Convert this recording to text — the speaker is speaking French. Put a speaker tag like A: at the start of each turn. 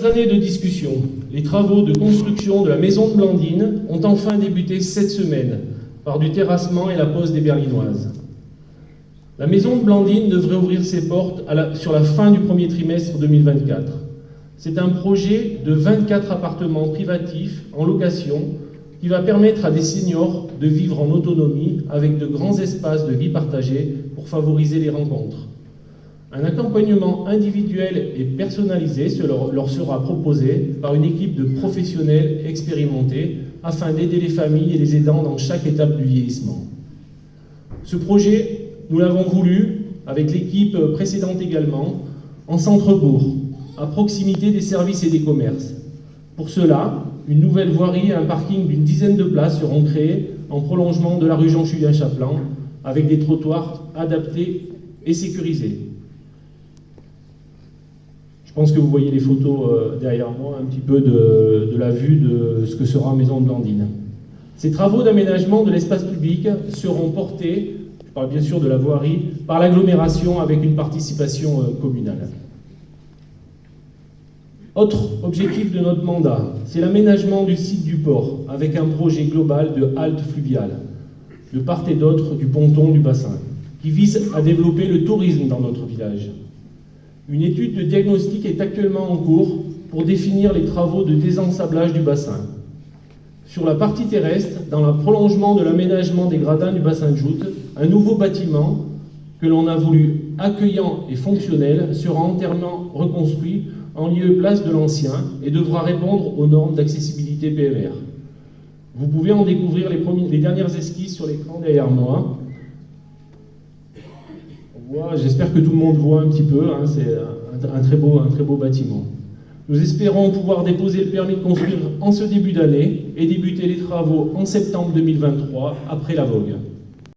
A: plusieurs années de discussion, les travaux de construction de la maison de Blandine ont enfin débuté cette semaine par du terrassement et la pose des berlinoises. La maison de Blandine devrait ouvrir ses portes sur la fin du premier trimestre 2024. C'est un projet de 24 appartements privatifs en location qui va permettre à des seniors de vivre en autonomie avec de grands espaces de vie partagés pour favoriser les rencontres. Un accompagnement individuel et personnalisé leur sera proposé par une équipe de professionnels expérimentés afin d'aider les familles et les aidants dans chaque étape du vieillissement. Ce projet, nous l'avons voulu, avec l'équipe précédente également, en centre-bourg, à proximité des services et des commerces. Pour cela, une nouvelle voirie et un parking d'une dizaine de places seront créés en prolongement de la rue Jean-Julien-Chaplan, avec des trottoirs adaptés et sécurisés. Je pense que vous voyez les photos derrière moi, un petit peu de la vue de ce que sera Maison de Blandine. Ces travaux d'aménagement de l'espace public seront portés, je parle bien sûr de la voirie, par l'agglomération avec une participation communale. Autre objectif de notre mandat, c'est l'aménagement du site du port avec un projet global de halte fluviale, de part et d'autre du ponton du bassin, qui vise à développer le tourisme dans notre village. Une étude de diagnostic est actuellement en cours pour définir les travaux de désensablage du bassin. Sur la partie terrestre, dans le prolongement de l'aménagement des gradins du bassin de Joute, un nouveau bâtiment que l'on a voulu accueillant et fonctionnel sera entièrement reconstruit en lieu et place de l'ancien et devra répondre aux normes d'accessibilité PMR. Vous pouvez en découvrir les dernières esquisses sur l'écran derrière moi. J'espère que tout le monde voit un petit peu, hein, c'est un très beau bâtiment. Nous espérons pouvoir déposer le permis de construire en ce début d'année et débuter les travaux en septembre 2023, après la vogue.